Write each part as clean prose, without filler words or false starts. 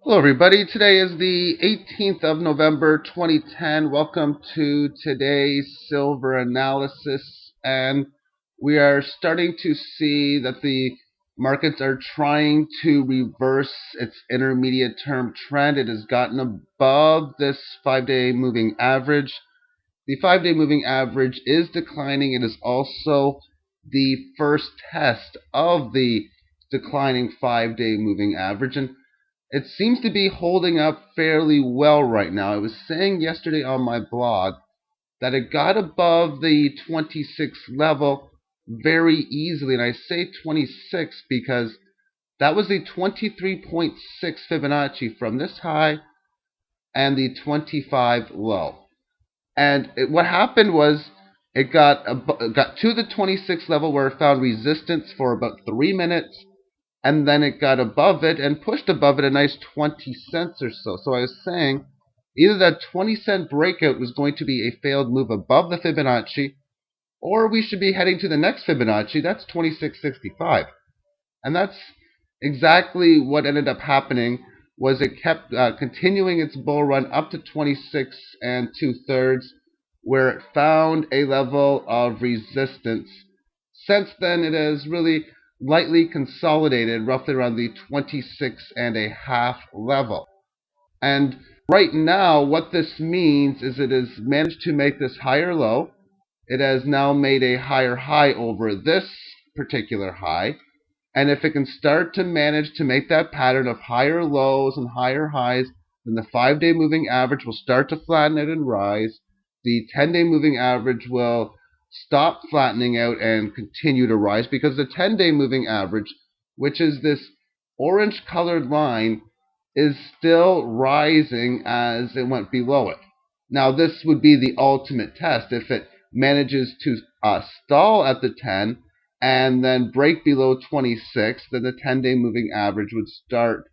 Hello, everybody. Today is the 18th of November, 2010. Welcome to today's silver analysis. And we are starting to see that the markets are trying to reverse its intermediate term trend. It has gotten above this 5-day moving average. The 5-day moving average is declining. It is also the first test of the declining 5-day moving average. And it seems to be holding up fairly well right now. I was saying yesterday on my blog that it got above the 26 level very easily, and I say 26 because that was the 23.6 Fibonacci from this high and the 25 low. And what happened was it got to the 26 level where it found resistance for about 3 minutes, and then it got above it and pushed above it a nice 20 cents or so. So I was saying either that 20-cent breakout was going to be a failed move above the Fibonacci, or we should be heading to the next Fibonacci. That's 26.65. And that's exactly what ended up happening. Was it kept continuing its bull run up to 26 and 2/3, where it found a level of resistance. Since then, it has really lightly consolidated roughly around the 26.5 level. And right now, what this means is it has managed to make this higher low. It has now made a higher high over this particular high. And if it can start to manage to make that pattern of higher lows and higher highs, then the 5-day moving average will start to flatten out and rise. The 10-day moving average will stop flattening out and continue to rise, because the 10-day moving average, which is this orange colored line, is still rising as it went below it. Now, this would be the ultimate test. If it manages to stall at the 10 and then break below 26, then the 10-day moving average would start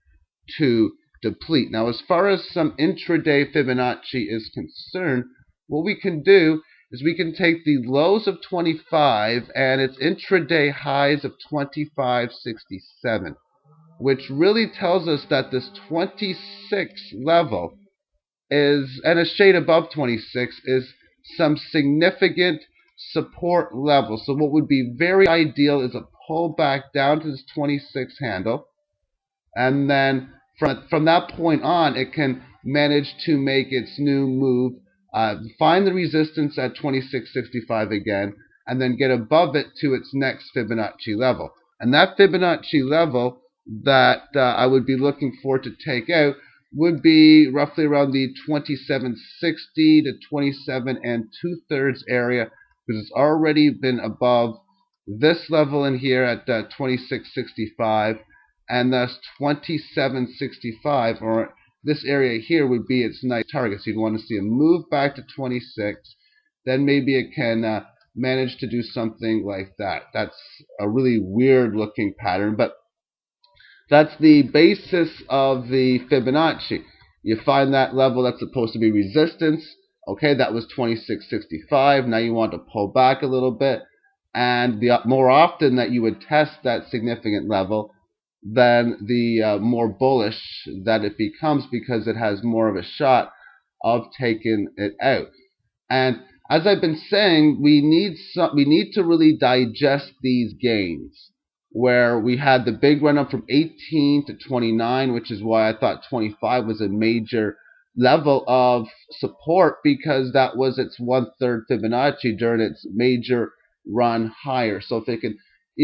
to deplete. Now, as far as some intraday Fibonacci is concerned, what we can do is we can take the lows of 25 and its intraday highs of 25.67, which really tells us that this 26 level is, and a shade above 26, is some significant support level. So what would be very ideal is a pullback down to this 26 handle, and then from that point on, it can manage to make its new move, find the resistance at 26.65 again, and then get above it to its next Fibonacci level. And that Fibonacci level that I would be looking for to take out would be roughly around the 27.60 to 27 and 2/3 area, because it's already been above this level in here at 26.65, and thus 27.65, or this area here, would be its nice target. So you'd want to see a move back to 26, then maybe it can manage to do something like that. That's a really weird looking pattern, but that's the basis of the Fibonacci. You find that level that's supposed to be resistance. Okay, that was 26.65. Now you want to pull back a little bit. And the more often that you would test that significant level, then the more bullish that it becomes, because it has more of a shot of taking it out. And as I've been saying, we need to really digest these gains, where we had the big run up from 18 to 29, which is why I thought 25 was a major level of support, because that was its 1/3 Fibonacci during its major run higher. So if it can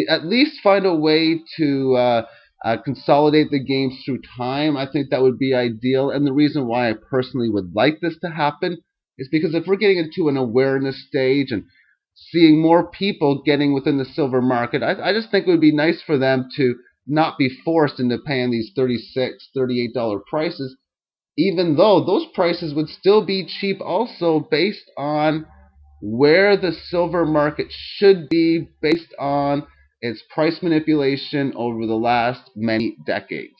at least find a way to consolidate the gains through time, I think that would be ideal. And the reason why I personally would like this to happen is because if we're getting into an awareness stage and seeing more people getting within the silver market, I just think it would be nice for them to not be forced into paying these $36, $38 prices, even though those prices would still be cheap also, based on where the silver market should be based on its price manipulation over the last many decades.